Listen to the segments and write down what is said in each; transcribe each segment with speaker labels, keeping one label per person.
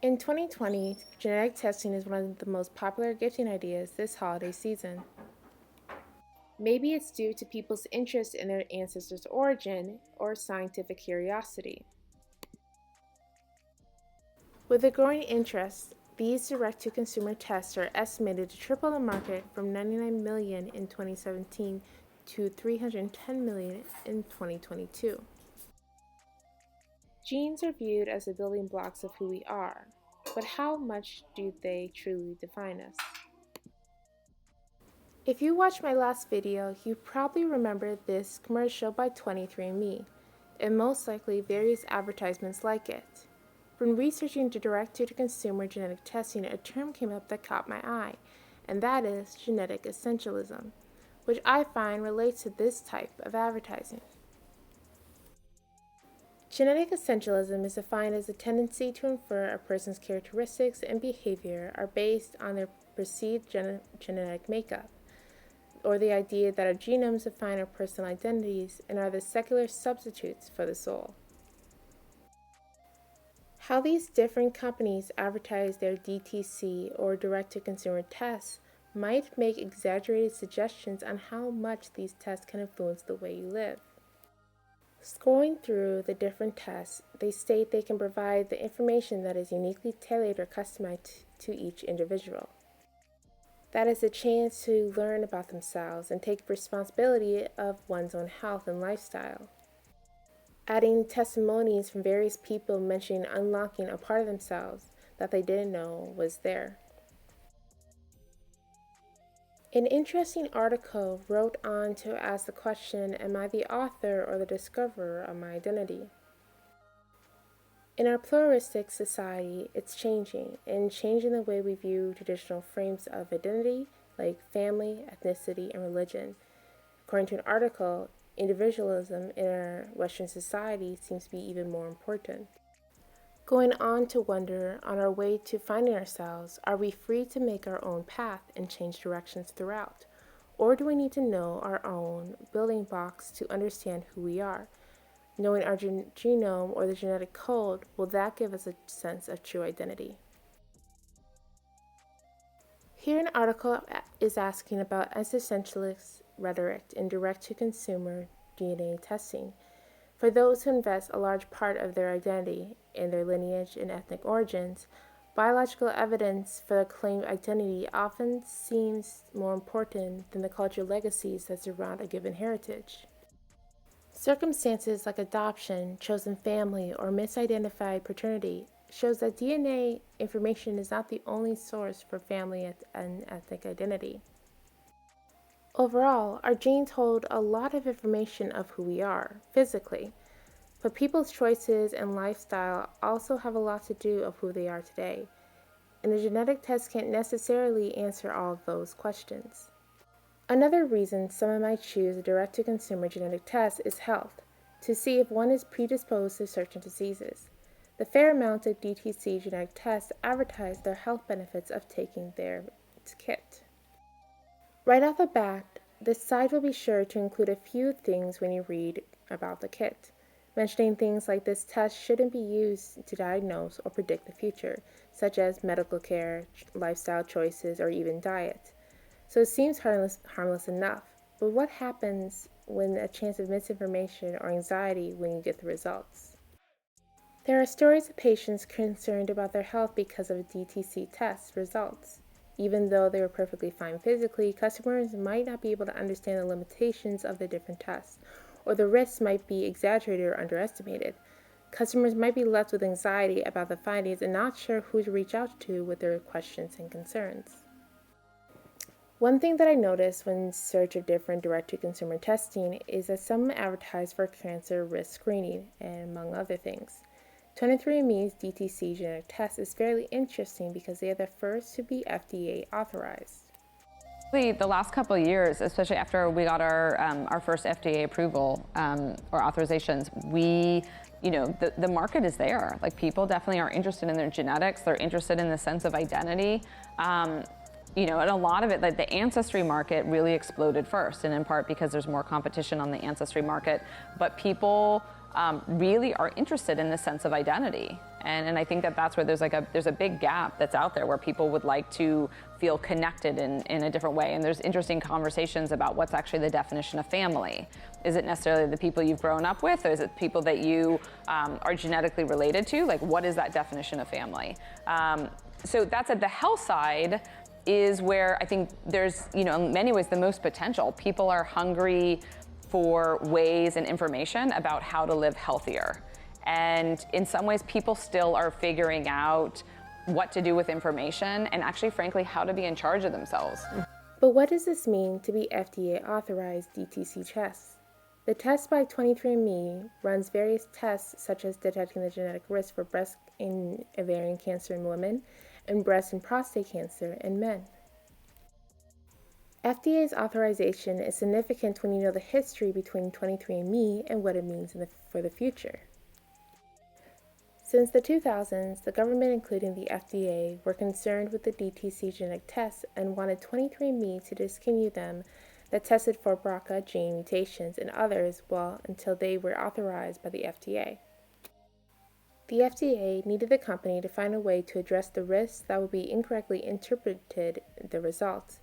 Speaker 1: In 2020, genetic testing is one of the most popular gifting ideas this holiday season. Maybe it's due to people's interest in their ancestors' origin or scientific curiosity. With a growing interest, these direct-to-consumer tests are estimated to triple the market from 99 million in 2017 to 310 million in 2022. Genes are viewed as the building blocks of who we are, but how much do they truly define us? If you watched my last video, you probably remember this commercial by 23andMe, and most likely various advertisements like it. When researching direct-to-consumer genetic testing, a term came up that caught my eye, and that is genetic essentialism, which I find relates to this type of advertising. Genetic essentialism is defined as a tendency to infer a person's characteristics and behavior are based on their perceived genetic makeup, or the idea that our genomes define our personal identities and are the secular substitutes for the soul. How these different companies advertise their DTC or direct-to-consumer tests might make exaggerated suggestions on how much these tests can influence the way you live. Scrolling through the different tests, they state they can provide the information that is uniquely tailored or customized to each individual. That is a chance to learn about themselves and take responsibility of one's own health and lifestyle. Adding testimonies from various people mentioning unlocking a part of themselves that they didn't know was there. An interesting article wrote on to ask the question, am I the author or the discoverer of my identity? In our pluralistic society, it's changing, and changing the way we view traditional frames of identity, like family, ethnicity, and religion. According to an article, individualism in our Western society seems to be even more important. Going on to wonder, on our way to finding ourselves, are we free to make our own path and change directions throughout? Or do we need to know our own building blocks to understand who we are? Knowing our genome or the genetic code, will that give us a sense of true identity? Here an article is asking about existentialist rhetoric in direct-to-consumer DNA testing. For those who invest a large part of their identity in their lineage and ethnic origins, biological evidence for the claimed identity often seems more important than the cultural legacies that surround a given heritage. Circumstances like adoption, chosen family, or misidentified paternity shows that DNA information is not the only source for family and ethnic identity. Overall, our genes hold a lot of information of who we are, physically, but people's choices and lifestyle also have a lot to do of who they are today, and a genetic test can't necessarily answer all of those questions. Another reason someone might choose a direct-to-consumer genetic test is health, to see if one is predisposed to certain diseases. The fair amount of DTC genetic tests advertise their health benefits of taking their kit. Right off the bat, the site will be sure to include a few things when you read about the kit, mentioning things like this test shouldn't be used to diagnose or predict the future, such as medical care, lifestyle choices, or even diet. So it seems harmless enough, but what happens when a chance of misinformation or anxiety when you get the results? There are stories of patients concerned about their health because of DTC test results. Even though they were perfectly fine physically, customers might not be able to understand the limitations of the different tests, or the risks might be exaggerated or underestimated. Customers might be left with anxiety about the findings and not sure who to reach out to with their questions and concerns. One thing that I noticed when in search of different direct-to-consumer testing is that some advertise for cancer risk screening, and among other things. 23andMe's DTC genetic test is fairly interesting because they are the first to be FDA authorized.
Speaker 2: The last couple of years, especially after we got our first FDA approval or authorizations, the market is there. Like, people definitely are interested in their genetics. They're interested in the sense of identity. And a lot of it, like the ancestry market really exploded first, and in part because there's more competition on the ancestry market. But people really are interested in this sense of identity. And I think that that's where there's a big gap that's out there where people would like to feel connected in a different way. And there's interesting conversations about what's actually the definition of family. Is it necessarily the people you've grown up with, or is it people that you are genetically related to? Like, what is that definition of family? So that's at the health side is where I think there's, in many ways the most potential. People are hungry for ways and information about how to live healthier. And in some ways, people still are figuring out what to do with information and actually, frankly, how to be in charge of themselves.
Speaker 1: But what does this mean to be FDA-authorized DTC tests? The test by 23andMe runs various tests such as detecting the genetic risk for breast and ovarian cancer in women and breast and prostate cancer in men. FDA's authorization is significant when you know the history between 23andMe and what it means for the future. Since the 2000s, the government, including the FDA, were concerned with the DTC genetic tests and wanted 23andMe to discontinue them that tested for BRCA gene mutations and others until they were authorized by the FDA. The FDA needed the company to find a way to address the risks that would be incorrectly interpreted in the results.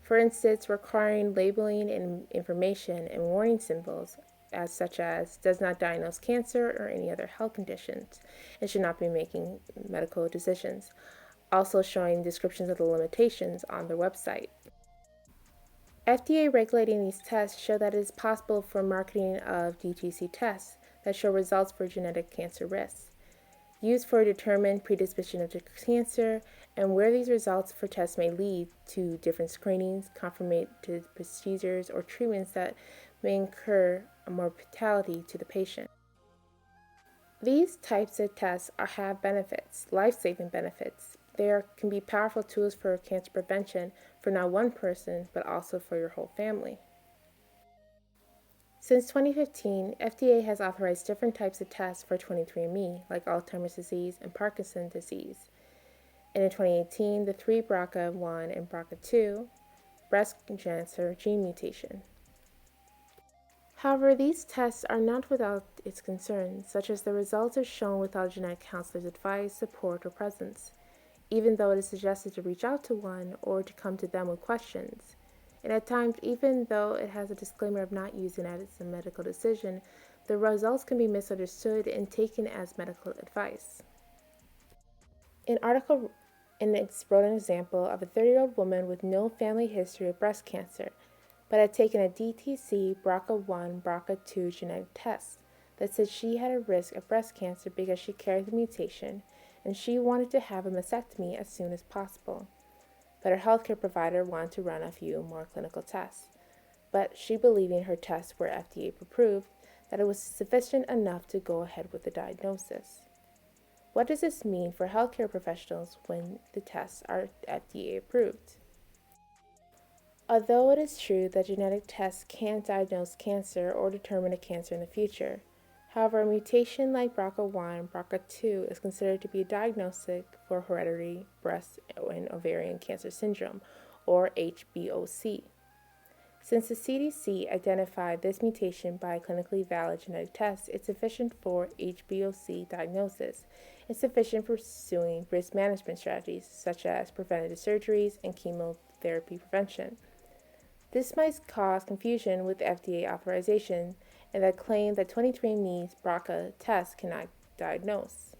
Speaker 1: For instance, requiring labeling and information and warning symbols such as does not diagnose cancer or any other health conditions and should not be making medical decisions, also showing descriptions of the limitations on their website. FDA regulating these tests show that it is possible for marketing of DTC tests that show results for genetic cancer risks, used for a determined predisposition of cancer, and where these results for tests may lead to different screenings, confirmative procedures, or treatments that may incur a mortality to the patient. These types of tests have benefits, life-saving benefits. They can be powerful tools for cancer prevention for not one person, but also for your whole family. Since 2015, FDA has authorized different types of tests for 23andMe, like Alzheimer's disease and Parkinson's disease. And in 2018, the 3 BRCA1 and BRCA2 breast cancer gene mutation. However, these tests are not without its concerns, such as the results are shown without genetic counselor's advice, support, or presence, even though it is suggested to reach out to one or to come to them with questions. And at times, even though it has a disclaimer of not using it as a medical decision, the results can be misunderstood and taken as medical advice. An article wrote an example of a 30-year-old woman with no family history of breast cancer, but had taken a DTC BRCA1, BRCA2 genetic test that said she had a risk of breast cancer because she carried the mutation, and she wanted to have a mastectomy as soon as possible. But her healthcare provider wanted to run a few more clinical tests. But she, believing her tests were FDA approved, that it was sufficient enough to go ahead with the diagnosis. What does this mean for healthcare professionals when the tests are FDA approved? Although it is true that genetic tests can't diagnose cancer or determine a cancer in the future, however, a mutation like BRCA1 and BRCA2 is considered to be a diagnostic for hereditary breast and ovarian cancer syndrome, or HBOC. Since the CDC identified this mutation by a clinically valid genetic test, it's sufficient for HBOC diagnosis. It's sufficient for pursuing risk management strategies such as preventative surgeries and chemotherapy prevention. This might cause confusion with FDA authorization and the claim that 23andMe's BRCA test cannot diagnose.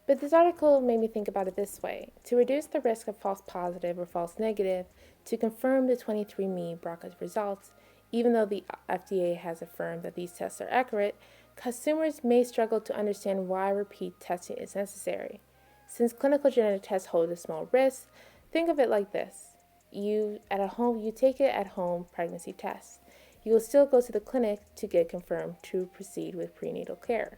Speaker 1: But this article made me think about it this way. To reduce the risk of false positive or false negative, to confirm the 23andMe BRCA results, even though the FDA has affirmed that these tests are accurate, consumers may struggle to understand why repeat testing is necessary. Since clinical genetic tests hold a small risk, think of it like this. You take it at home pregnancy test. You will still go to the clinic to get confirmed to proceed with prenatal care.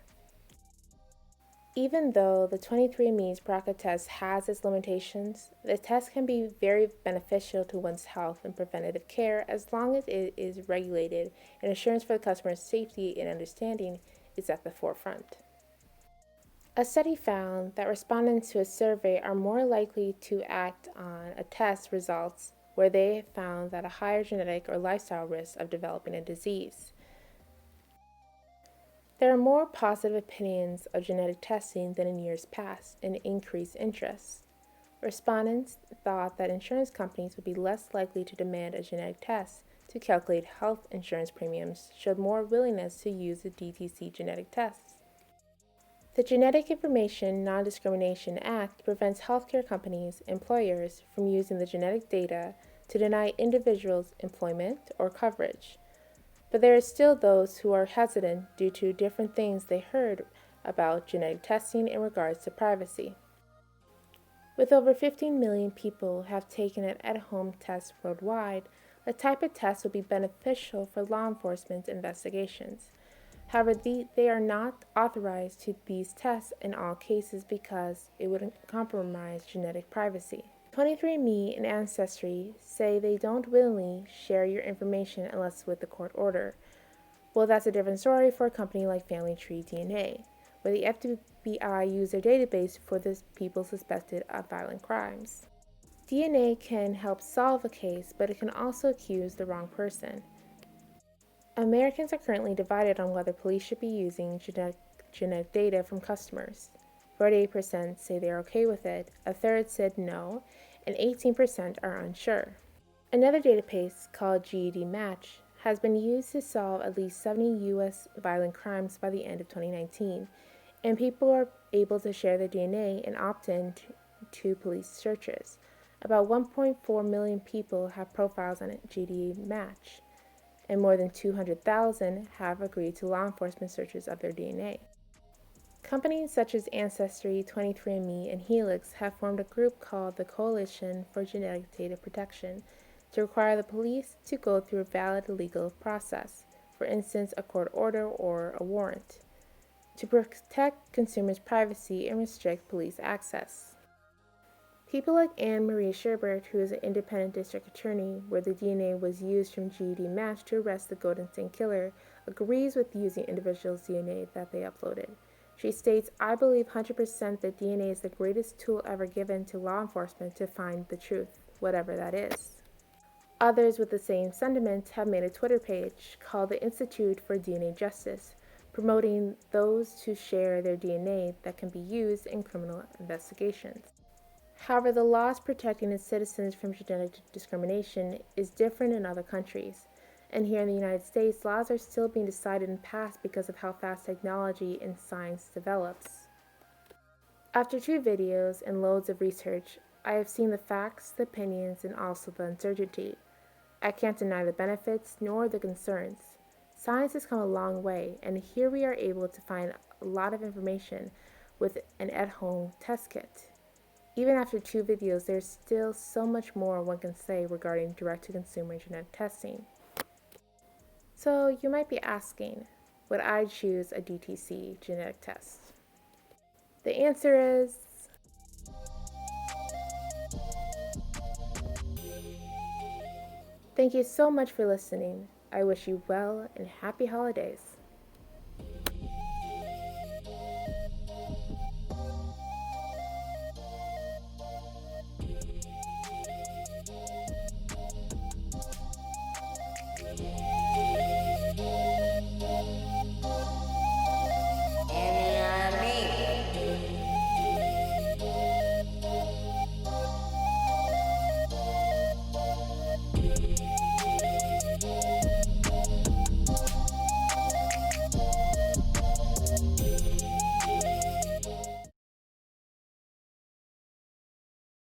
Speaker 1: Even though the 23andMe's BRCA test has its limitations, the test can be very beneficial to one's health and preventative care as long as it is regulated and assurance for the customer's safety and understanding is at the forefront. A study found that respondents to a survey are more likely to act on a test results where they found that a higher genetic or lifestyle risk of developing a disease. There are more positive opinions of genetic testing than in years past and increased interest. Respondents thought that insurance companies would be less likely to demand a genetic test to calculate health insurance premiums, showed more willingness to use the DTC genetic tests. The Genetic Information Non-Discrimination Act prevents healthcare companies, employers, from using the genetic data to deny individuals employment or coverage. But there are still those who are hesitant due to different things they heard about genetic testing in regards to privacy. With over 15 million people have taken an at-home test worldwide, the type of test will be beneficial for law enforcement investigations. However, they are not authorized to these tests in all cases because it would compromise genetic privacy. 23andMe and Ancestry say they don't willingly share your information unless with a court order. Well, that's a different story for a company like Family Tree DNA, where the FBI used their database for the people suspected of violent crimes. DNA can help solve a case, but it can also accuse the wrong person. Americans are currently divided on whether police should be using genetic data from customers. 48% say they are okay with it, a third said no, and 18% are unsure. Another database called GED Match has been used to solve at least 70 U.S. violent crimes by the end of 2019, and people are able to share their DNA and opt in to police searches. About 1.4 million people have profiles on GED Match, and more than 200,000 have agreed to law enforcement searches of their DNA. Companies such as Ancestry, 23andMe, and Helix have formed a group called the Coalition for Genetic Data Protection to require the police to go through a valid legal process, for instance, a court order or a warrant, to protect consumers' privacy and restrict police access. People like Anne Marie Sherbert, who is an independent district attorney where the DNA was used from GED Match to arrest the Golden State Killer, agrees with using individuals' DNA that they uploaded. She states, "I believe 100% that DNA is the greatest tool ever given to law enforcement to find the truth, whatever that is." Others with the same sentiment have made a Twitter page called the Institute for DNA Justice, promoting those to share their DNA that can be used in criminal investigations. However, the laws protecting its citizens from genetic discrimination is different in other countries, and here in the United States, laws are still being decided and passed because of how fast technology and science develops. After 2 videos and loads of research, I have seen the facts, the opinions, and also the uncertainty. I can't deny the benefits nor the concerns. Science has come a long way, and here we are able to find a lot of information with an at-home test kit. Even after 2 videos, there's still so much more one can say regarding direct-to-consumer genetic testing. So you might be asking, would I choose a DTC genetic test? The answer is thank you so much for listening. I wish you well and happy holidays.